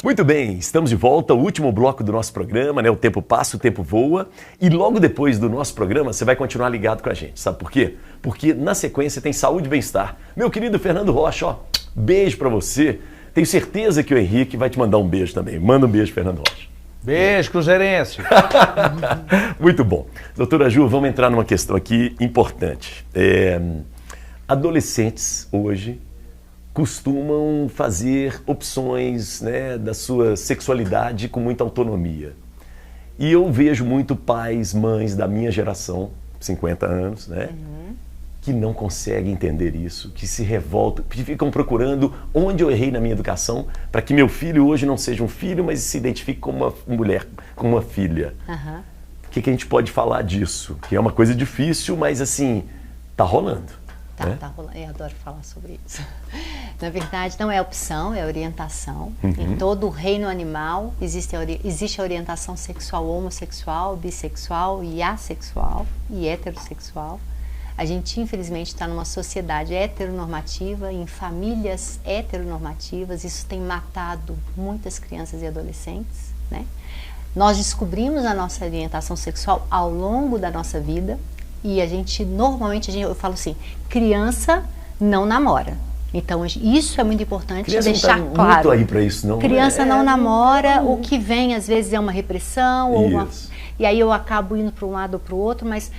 Muito bem, estamos de volta, o último bloco do nosso programa, né? O tempo passa, o tempo voa. E logo depois do nosso programa, você vai continuar ligado com a gente. Sabe por quê? Porque na sequência tem saúde e bem-estar. Meu querido Fernando Rocha, ó, beijo pra você. Tenho certeza que o Henrique vai te mandar um beijo também. Manda um beijo, Fernando Rocha. Beijo, Cruzeirense. Muito bom. Doutora Ju, vamos entrar numa questão aqui importante. Adolescentes hoje costumam fazer opções, né, da sua sexualidade com muita autonomia. E eu vejo muito pais, mães da minha geração, 50 anos, né, que não conseguem entender isso, que se revoltam, que ficam procurando onde eu errei na minha educação para que meu filho hoje não seja um filho, mas se identifique como uma mulher, como uma filha. O que a gente pode falar disso? Que é uma coisa difícil, mas assim, tá rolando. Tá rolando. Eu adoro falar sobre isso. Na verdade, não é opção, é orientação. Em todo o reino animal existe a orientação sexual homossexual, bissexual e assexual e heterossexual. A gente, infelizmente, está numa sociedade heteronormativa, em famílias heteronormativas. Isso tem matado muitas crianças e adolescentes, né? Nós descobrimos a nossa orientação sexual ao longo da nossa vida. E a gente, normalmente, eu falo assim, criança não namora. Então, isso é muito importante criança deixar não tá claro. Muito aí para isso, não? Criança não namora, o que vem, às vezes, é uma repressão. Ou e aí eu acabo indo para um lado ou para o outro, mas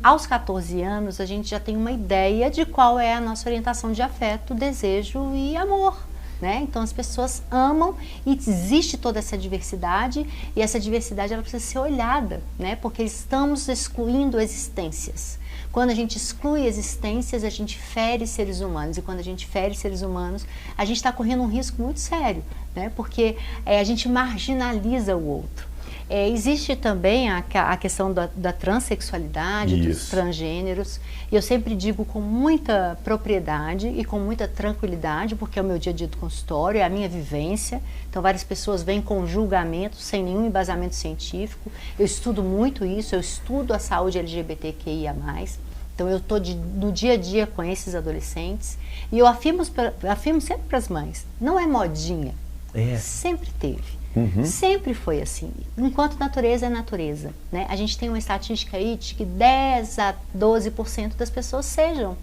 aos 14 anos, a gente já tem uma ideia de qual é a nossa orientação de afeto, desejo e amor. Né? Então as pessoas amam e existe toda essa diversidade e essa diversidade ela precisa ser olhada, né? Porque estamos excluindo existências. Quando a gente exclui existências, a gente fere seres humanos e quando a gente fere seres humanos, a gente está correndo um risco muito sério, né? Porque a gente marginaliza o outro. Existe também a questão da transexualidade, dos transgêneros, e eu sempre digo com muita propriedade e com muita tranquilidade, porque é o meu dia a dia do consultório, é a minha vivência. Então várias pessoas vêm com julgamento sem nenhum embasamento científico. Eu estudo muito isso, eu estudo a saúde LGBTQIA+. Então eu estou no dia a dia com esses adolescentes e eu afirmo sempre para as mães, não é modinha, sempre teve. Sempre foi assim. Enquanto natureza é natureza, né? A gente tem uma estatística aí de que 10 a 12% das pessoas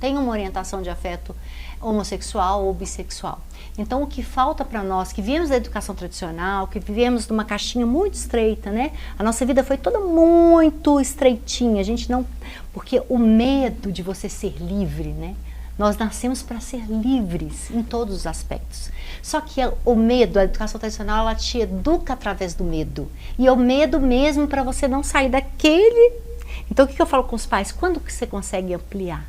tenham uma orientação de afeto homossexual ou bissexual. Então o que falta para nós, que viemos da educação tradicional, que vivemos numa caixinha muito estreita, né? A nossa vida foi toda muito estreitinha, a gente não... Porque o medo de você ser livre, né? Nós nascemos para ser livres em todos os aspectos. Só que o medo, a educação tradicional, ela te educa através do medo. E é o medo mesmo para você não sair daquele... Então o que eu falo com os pais? Quando que você consegue ampliar?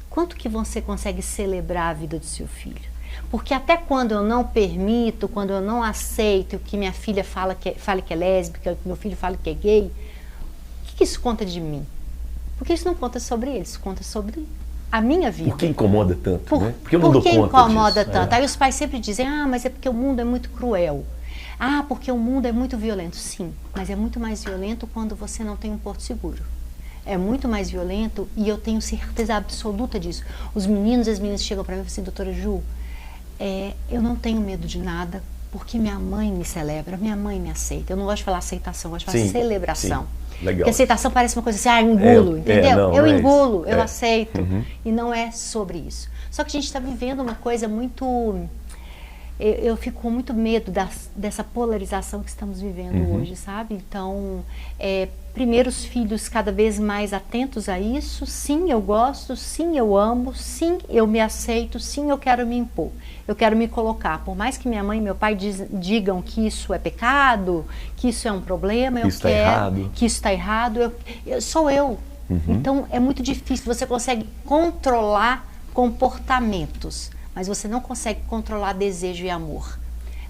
Quanto que você consegue celebrar a vida do seu filho? Porque até quando eu não permito, quando eu não aceito que minha filha fale que é lésbica, que meu filho fale que é gay, o que isso conta de mim? Porque isso não conta sobre eles, isso conta sobre a minha vida. Por que incomoda tanto, né? Porque eu não dou conta disso. Por que incomoda tanto? Aí os pais sempre dizem, mas é porque o mundo é muito cruel. Porque o mundo é muito violento. Sim, mas é muito mais violento quando você não tem um porto seguro. É muito mais violento e eu tenho certeza absoluta disso. Os meninos e as meninas chegam para mim e falam assim, doutora Ju, eu não tenho medo de nada porque minha mãe me celebra, minha mãe me aceita. Eu não gosto de falar aceitação, eu gosto de falar celebração. Sim. Legal. Porque aceitação parece uma coisa assim, engulo, entendeu? Eu engulo, eu aceito. E não é sobre isso. Só que a gente está vivendo uma coisa muito... Eu fico com muito medo dessa polarização que estamos vivendo hoje, sabe? Então, primeiro os filhos cada vez mais atentos a isso. Sim, eu gosto, sim, eu amo, sim, eu me aceito, sim, eu quero me impor. Eu quero me colocar. Por mais que minha mãe e meu pai digam que isso é pecado, que isso é um problema, eu quero que isso está errado. Sou eu. Então, é muito difícil. Você consegue controlar comportamentos, mas você não consegue controlar desejo e amor.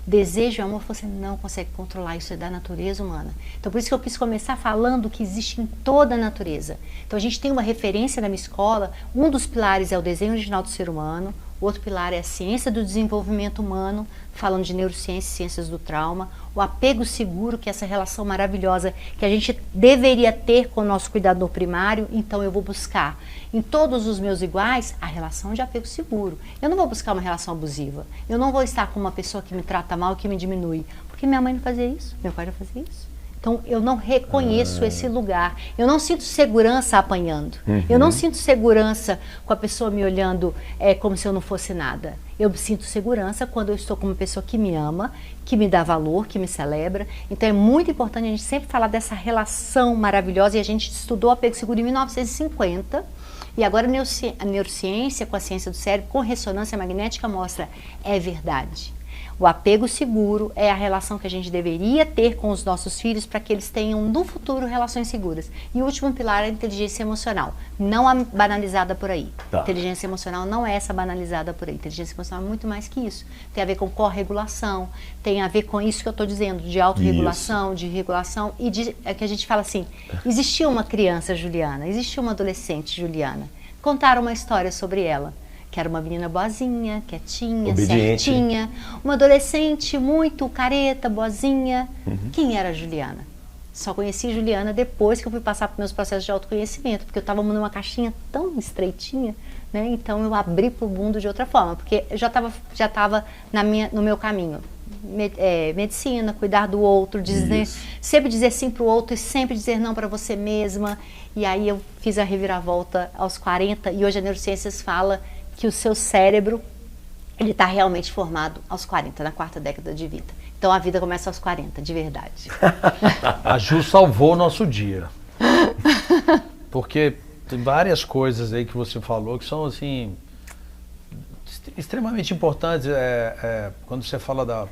Desejo e amor você não consegue controlar, isso é da natureza humana. Então por isso que eu quis começar falando que existe em toda a natureza. Então a gente tem uma referência na minha escola, um dos pilares é o desenho original do ser humano, O outro pilar é a ciência do desenvolvimento humano, falando de neurociência e ciências do trauma. O apego seguro, que é essa relação maravilhosa que a gente deveria ter com o nosso cuidador primário. Então eu vou buscar em todos os meus iguais a relação de apego seguro. Eu não vou buscar uma relação abusiva. Eu não vou estar com uma pessoa que me trata mal, que me diminui. Porque minha mãe não fazia isso, meu pai não fazia isso. Então, eu não reconheço esse lugar. Eu não sinto segurança apanhando. Eu não sinto segurança com a pessoa me olhando como se eu não fosse nada. Eu sinto segurança quando eu estou com uma pessoa que me ama, que me dá valor, que me celebra. Então, é muito importante a gente sempre falar dessa relação maravilhosa. E a gente estudou apego seguro em 1950. E agora a neurociência, com a ciência do cérebro, com ressonância magnética, mostra é verdade. O apego seguro é a relação que a gente deveria ter com os nossos filhos para que eles tenham no futuro relações seguras. E o último pilar é a inteligência emocional, não a banalizada por aí. Tá. Inteligência emocional não é essa banalizada por aí. Inteligência emocional é muito mais que isso. Tem a ver com corregulação, tem a ver com isso que eu estou dizendo, de autorregulação, de regulação e é que a gente fala assim, existia uma criança Juliana, existia uma adolescente Juliana. Contaram uma história sobre ela. Que era uma menina boazinha, quietinha, obediente, certinha, uma adolescente muito careta, boazinha. Quem era a Juliana? Só conheci Juliana depois que eu fui passar por meus processos de autoconhecimento, porque eu estava numa caixinha tão estreitinha, né? Então eu abri para o mundo de outra forma, porque eu já estava no meu caminho. Medicina, cuidar do outro, sempre dizer sim para o outro e sempre dizer não para você mesma. E aí eu fiz a reviravolta aos 40 e hoje a neurociências fala que o seu cérebro, ele está realmente formado aos 40, na 4ª década de vida. Então a vida começa aos 40, de verdade. A Ju salvou o nosso dia. Porque tem várias coisas aí que você falou que são, assim, extremamente importantes. Quando você fala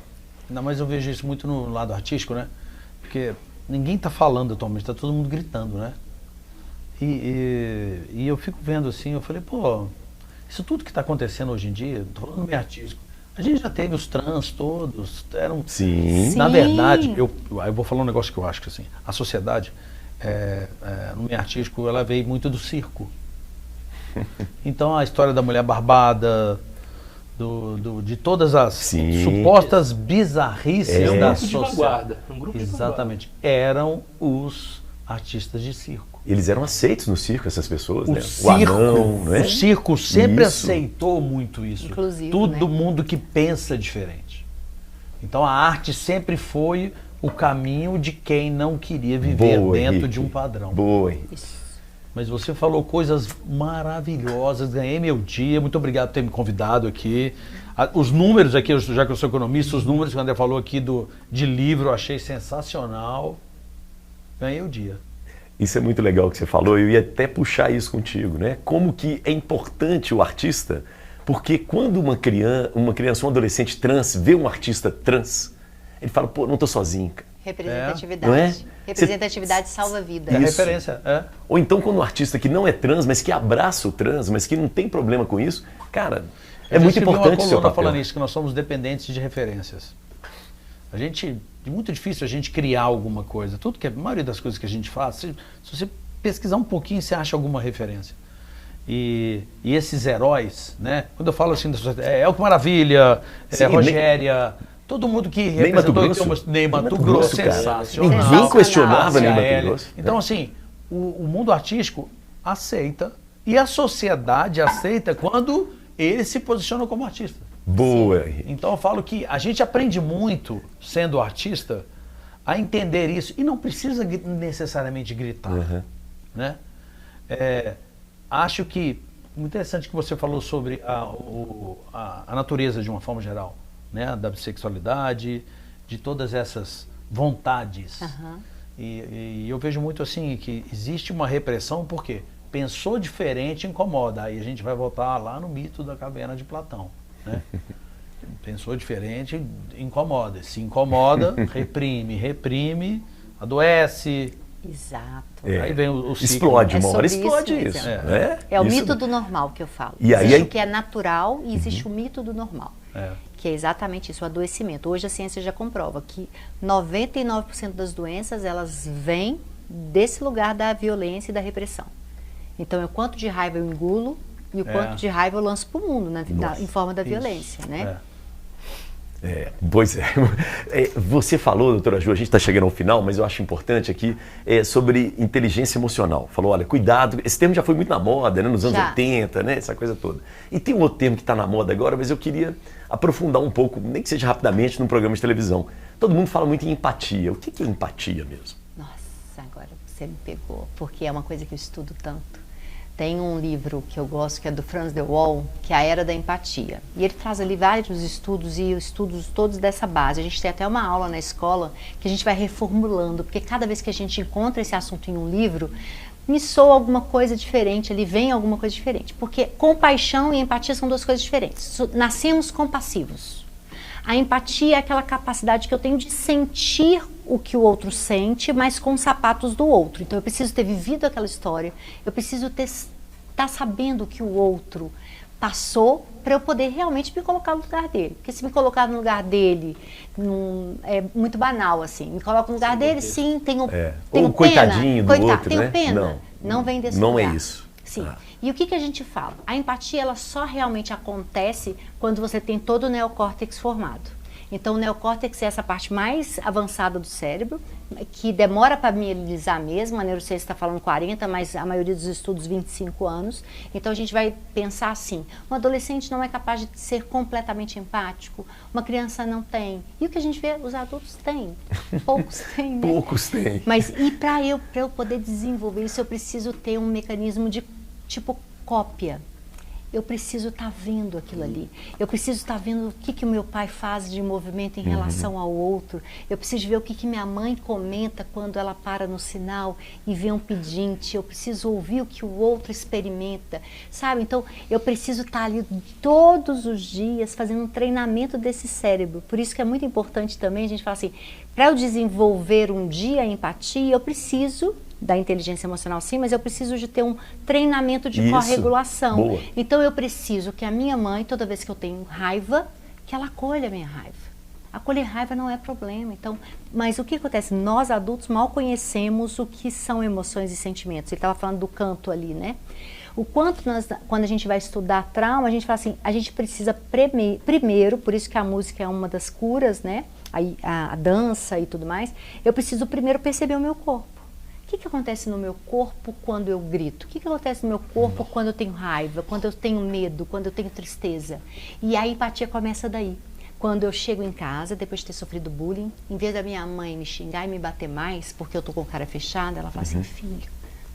ainda mais eu vejo isso muito no lado artístico, né? Porque ninguém está falando atualmente, está todo mundo gritando, né? E eu fico vendo assim, eu falei, pô, isso tudo que está acontecendo hoje em dia, estou falando no meio artístico, a gente já teve os trans todos, eram... Sim. Na verdade, eu vou falar um negócio que eu acho que assim, a sociedade, no meio artístico, ela veio muito do circo. Então a história da mulher barbada, de todas as supostas bizarrices da sociedade. Um grupo de Exatamente. Eram os artistas de circo. Eles eram aceitos no circo, essas pessoas, né? Circo, o anão, não é? O circo sempre aceitou muito isso. Inclusive, todo mundo que pensa diferente. Então a arte sempre foi o caminho de quem não queria viver dentro de um padrão. Boa. Mas você falou coisas maravilhosas, ganhei meu dia, muito obrigado por ter me convidado aqui. Os números aqui, já que eu sou economista, os números que o André falou aqui de livro, eu achei sensacional. Ganhei o dia. Isso é muito legal que você falou, eu ia até puxar isso contigo, né? Como que é importante o artista, porque quando uma criança, um adolescente trans vê um artista trans, ele fala, pô, não tô sozinho, cara. Representatividade. Não é? Representatividade salva vida. É referência, Ou então quando um artista que não é trans, mas que abraça o trans, mas que não tem problema com isso, cara, é muito importante o seu papel. Falando isso, que nós somos dependentes de referências. É muito difícil a gente criar alguma coisa. A maioria das coisas que a gente faz, se você pesquisar um pouquinho, você acha alguma referência. E esses heróis, né? Quando eu falo assim, Elco Maravilha, Rogéria, todo mundo que representou Ney Mato Grosso, sensacional. Ninguém questionava Ney Mato Grosso. Então, assim, o mundo artístico aceita e a sociedade aceita quando ele se posiciona como artista. Boa. Então eu falo que a gente aprende muito, sendo artista, a entender isso. E não precisa necessariamente gritar. Né? Acho que, muito interessante que você falou sobre a natureza de uma forma geral, né? Da bissexualidade, de todas essas vontades. E eu vejo muito assim, que existe uma repressão, porque pensou diferente incomoda. Aí a gente vai voltar lá no mito da caverna de Platão. Né? Pensou diferente, incomoda. Se incomoda, reprime, adoece. Exato. Aí vem o ciclo. Explode, uma hora explode isso. É o mito do normal que eu falo. E aí, existe o que é natural e existe o mito do normal. Que é exatamente isso, o adoecimento. Hoje a ciência já comprova que 99% das doenças, elas vêm desse lugar da violência e da repressão. Então, quanto de raiva eu engulo, E o quanto de raiva eu lanço para o mundo, né, em forma da violência, né? Pois é. Você falou, doutora Ju, a gente está chegando ao final, mas eu acho importante aqui, sobre inteligência emocional. Falou, olha, cuidado, esse termo já foi muito na moda, né, nos anos 80, né, essa coisa toda. E tem um outro termo que está na moda agora, mas eu queria aprofundar um pouco, nem que seja rapidamente, num programa de televisão. Todo mundo fala muito em empatia. O que é empatia mesmo? Nossa, agora você me pegou, porque é uma coisa que eu estudo tanto. Tem um livro que eu gosto, que é do Franz de Waal, que é A Era da Empatia. E ele traz ali vários estudos e estudos todos dessa base. A gente tem até uma aula na escola que a gente vai reformulando, porque cada vez que a gente encontra esse assunto em um livro, me soa alguma coisa diferente, ali vem alguma coisa diferente. Porque compaixão e empatia são duas coisas diferentes. Nascemos compassivos. A empatia é aquela capacidade que eu tenho de sentir o que o outro sente, mas com os sapatos do outro. Então eu preciso ter vivido aquela história, eu preciso estar sabendo o que o outro passou para eu poder realmente me colocar no lugar dele. Porque se me colocar no lugar dele, é muito banal assim. Me coloco no lugar dele, sim, tenho pena. Coitadinho do outro, tenho né? pena. Não vem desse lugar. Não é isso. Sim. E o que a gente fala? A empatia, ela só realmente acontece quando você tem todo o neocórtex formado. Então, o neocórtex é essa parte mais avançada do cérebro, que demora para mielinizar mesmo. A neurociência está falando 40, mas a maioria dos estudos 25 anos. Então, a gente vai pensar assim, um adolescente não é capaz de ser completamente empático, uma criança não tem. E o que a gente vê, os adultos têm. Poucos têm, né? Poucos têm. Mas, e para eu poder desenvolver isso, eu preciso ter um mecanismo de tipo cópia. Eu preciso estar vendo aquilo ali. Eu preciso estar vendo o que o meu pai faz de movimento em relação ao outro. Eu preciso ver o que minha mãe comenta quando ela para no sinal e vê um pedinte. Eu preciso ouvir o que o outro experimenta, sabe? Então, eu preciso estar ali todos os dias fazendo um treinamento desse cérebro. Por isso que é muito importante também a gente falar assim, para eu desenvolver um dia a empatia, eu preciso da inteligência emocional sim, mas eu preciso de ter um treinamento de corregulação. Boa. Então eu preciso que a minha mãe, toda vez que eu tenho raiva, que ela acolha a minha raiva. Acolher raiva não é problema. Então, mas o que acontece? Nós adultos mal conhecemos o que são emoções e sentimentos. Ele estava falando do canto ali, né? O quanto quando a gente vai estudar trauma, a gente fala assim, a gente precisa primeiro, por isso que a música é uma das curas, né? A dança e tudo mais, eu preciso primeiro perceber o meu corpo. O que acontece no meu corpo quando eu grito? O que acontece no meu corpo quando eu tenho raiva, quando eu tenho medo, quando eu tenho tristeza? E a empatia começa daí. Quando eu chego em casa, depois de ter sofrido bullying, em vez da minha mãe me xingar e me bater mais, porque eu tô com a cara fechada, ela fala assim, filho,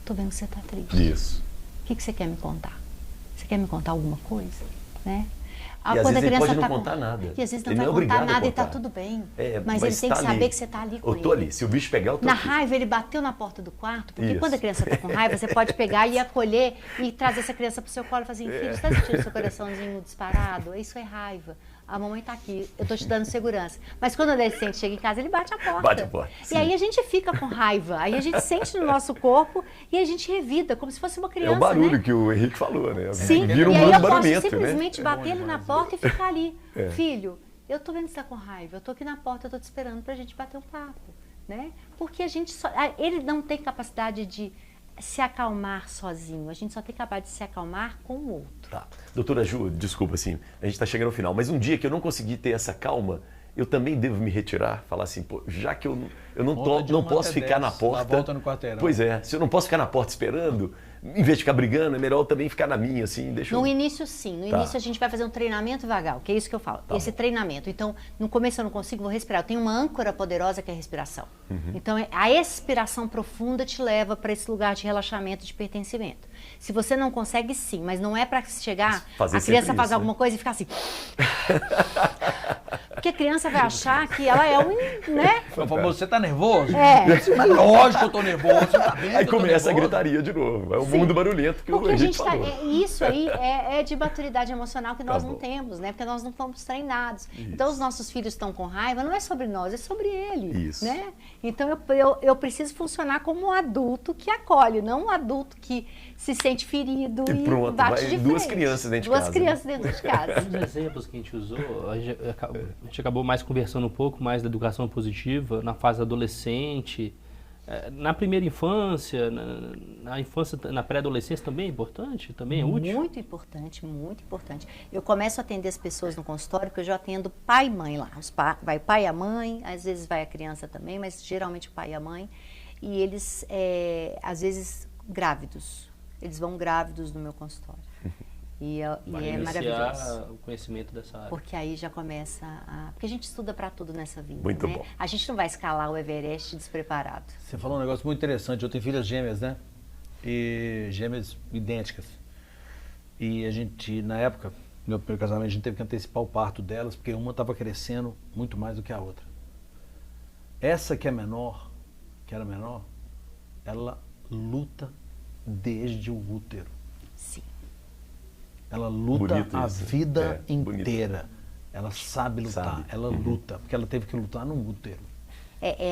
tô vendo que você tá triste. Isso. O que você quer me contar? Você quer me contar alguma coisa? Né? E às vezes ele pode não contar nada. E às vezes não vai contar nada e tá tudo bem. Mas ele tem que saber que você tá ali com ele. Eu tô ali. Se o bicho pegar, eu tô Na aqui. raiva, ele bateu na porta do quarto, porque quando a criança tá com raiva, você pode pegar e acolher e trazer essa criança pro seu colo e falar assim, filho, você tá sentindo seu coraçãozinho disparado? Isso é raiva. A mamãe tá aqui, eu tô te dando segurança. Mas quando o adolescente chega em casa, ele bate a porta. Bate a porta. E aí a gente fica com raiva, aí a gente sente no nosso corpo e a gente revida, como se fosse uma criança, É o barulho, né? Que o Henrique falou, né? Sim, Vira um e aí eu posso barulhento, simplesmente né? bater ele na porta e ficar ali. Filho, eu tô vendo que você tá com raiva, eu tô aqui na porta, eu tô te esperando pra gente bater um papo, né? Porque a gente ele não tem capacidade de se acalmar sozinho, a gente só tem capacidade de se acalmar com o outro. Tá. Doutora Ju, desculpa, assim, a gente está chegando ao final, mas um dia que eu não consegui ter essa calma, eu também devo me retirar, falar assim, pô, já que eu não posso ficar na porta. Volta no quarteirão. Pois é, se eu não posso ficar na porta esperando, em vez de ficar brigando, é melhor eu também ficar na minha, assim, No início, sim. No início, a gente vai fazer um treinamento vagal, que é isso que eu falo. Esse treinamento. Então, no começo eu não consigo, vou respirar. Eu tenho uma âncora poderosa que é a respiração. Então, a expiração profunda te leva para esse lugar de relaxamento, de pertencimento. Se você não consegue, sim, mas não é para chegar, a criança fazer alguma coisa e ficar assim. Porque a criança vai achar que ela é né? Você tá nervoso? É. Lógico que eu tô nervoso, você tá vendo? Aí começa a gritaria de novo. É o mundo barulhento que porque o Henrique falou. Isso aí é de maturidade emocional que nós não temos, né? Porque nós não fomos treinados. Isso. Então, os nossos filhos estão com raiva, não é sobre nós, é sobre ele. Isso. Né? Então, eu preciso funcionar como um adulto que acolhe, não um adulto que se sente ferido e pronto, bate de frente. Duas crianças dentro de casa. Duas crianças dentro de casa. Os exemplos que a gente usou, a gente acabou mais conversando um pouco mais da educação positiva na fase adolescente, Na primeira infância, na infância, na pré-adolescência também é importante? Também é útil? Muito importante, muito importante. Eu começo a atender as pessoas no consultório, porque eu já atendo pai e mãe lá. Vai pai e a mãe, às vezes vai a criança também, mas geralmente o pai e a mãe. E eles, às vezes, grávidos. Eles vão grávidos no meu consultório. E é maravilhoso. O conhecimento dessa área. Porque aí já começa a... Porque a gente estuda para tudo nessa vida, Muito né? bom. A gente não vai escalar o Everest despreparado. Você falou um negócio muito interessante. Eu tenho filhas gêmeas, né? E gêmeas idênticas. E a gente, na época, no meu primeiro casamento, a gente teve que antecipar o parto delas, porque uma estava crescendo muito mais do que a outra. Essa que é menor, que era menor, ela luta desde o útero. Sim. Ela luta Bonito a isso. vida Bonito. inteira. Ela sabe lutar, ela luta, porque ela teve que lutar no útero.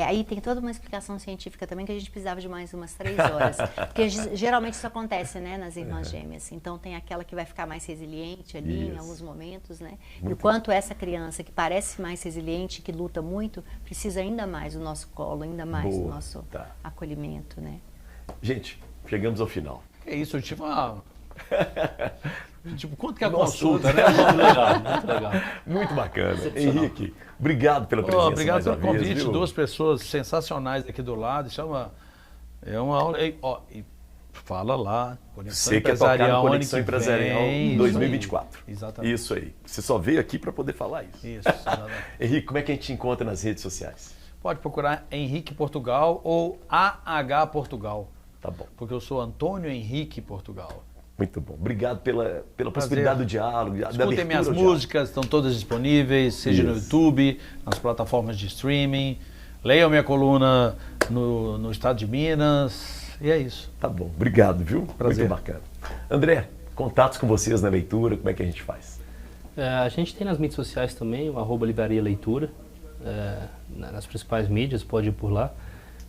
Aí tem toda uma explicação científica também que a gente precisava de mais umas 3 horas. Porque geralmente isso acontece, né, nas irmãs gêmeas. Então tem aquela que vai ficar mais resiliente ali em alguns momentos, né? E o quanto essa criança que parece mais resiliente, que luta muito, precisa ainda mais do nosso colo, ainda mais do nosso acolhimento, né? Gente, chegamos ao final. É isso, eu tive uma... Tipo, quanto que é a Nossa, consulta, né? Muito legal, muito legal. Muito bacana. Henrique, obrigado pela presença. Obrigado mais pelo uma vez, convite, viu? 2 pessoas sensacionais aqui do lado. Isso é uma aula. E fala lá, Conexão Você quer tocar no Empresarial, Conexão ano que Empresarial vem, 2024. Exatamente. Isso aí. Você só veio aqui para poder falar isso. Isso, exatamente. Henrique, como é que a gente te encontra nas redes sociais? Pode procurar Henrique Portugal ou AH Portugal, Tá bom. porque eu sou Antônio Henrique Portugal. Muito bom. Obrigado pela possibilidade do diálogo, da Escutem abertura minhas ao diálogo. músicas, estão todas disponíveis, seja no Isso. YouTube, nas plataformas de streaming. Leiam minha coluna no estado de Minas. E é isso. Tá bom. Obrigado, viu? Prazer. Muito bacana. André, contatos com vocês na leitura, como é que a gente faz? A gente tem nas mídias sociais também, o @livraria leitura, nas principais mídias, pode ir por lá.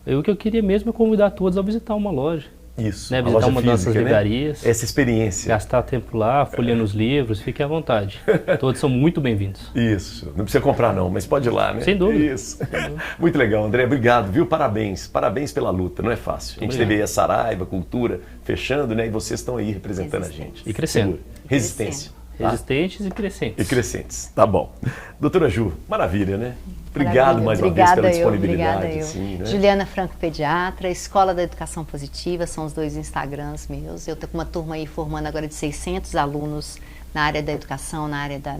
O que eu queria mesmo é convidar todos a visitar uma loja. Isso. Né, a visitar loja uma das física, nossas né? livrarias. Essa experiência. Gastar tempo lá, folheando os livros, fique à vontade. Todos são muito bem-vindos. Isso. Não precisa comprar não, mas pode ir lá, né? Sem dúvida. Isso. Muito legal, André. Obrigado, viu? Parabéns. Parabéns pela luta. Não é fácil. A gente Obrigado. teve aí a Saraiva, Cultura, fechando, né? E vocês estão aí representando a gente. E crescendo. Segura. Resistência. Tá? Resistentes e crescentes. E crescentes. Tá bom. Doutora Ju, maravilha, né? Obrigado Maravilha. mais uma vez pela Obrigada disponibilidade. Obrigada eu. Assim, né? Juliana Franco Pediatra, Escola da Educação Positiva, são os 2 Instagrams meus. Eu estou com uma turma aí formando agora de 600 alunos na área da educação, na área da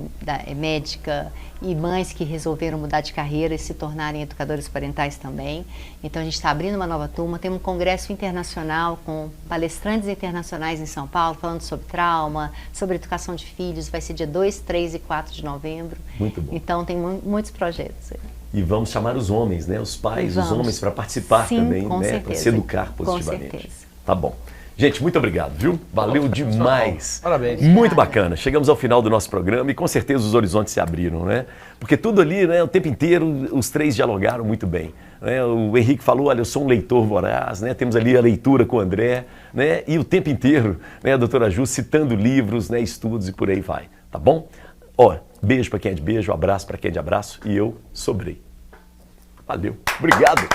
médica, e mães que resolveram mudar de carreira e se tornarem educadores parentais também. Então a gente está abrindo uma nova turma, tem um congresso internacional com palestrantes internacionais em São Paulo, falando sobre trauma, sobre educação de filhos, vai ser dia 2, 3 e 4 de novembro. Muito bom. Então tem muitos projetos aí. E vamos chamar os homens, né? Os pais, os Vamos. homens para participar Sim, também, com né? Para certeza. se educar Com positivamente. certeza. Tá bom. Gente, muito obrigado, viu? Valeu demais. Parabéns. Muito bacana. Chegamos ao final do nosso programa e com certeza os horizontes se abriram, né? Porque tudo ali, né, o tempo inteiro, os 3 dialogaram muito bem. Né? O Henrique falou, olha, eu sou um leitor voraz, né? Temos ali a leitura com o André, né? E o tempo inteiro, né, a doutora Ju citando livros, né, estudos e por aí vai. Tá bom? Ó, beijo para quem é de beijo, abraço para quem é de abraço e eu sobrei. Valeu. Obrigado.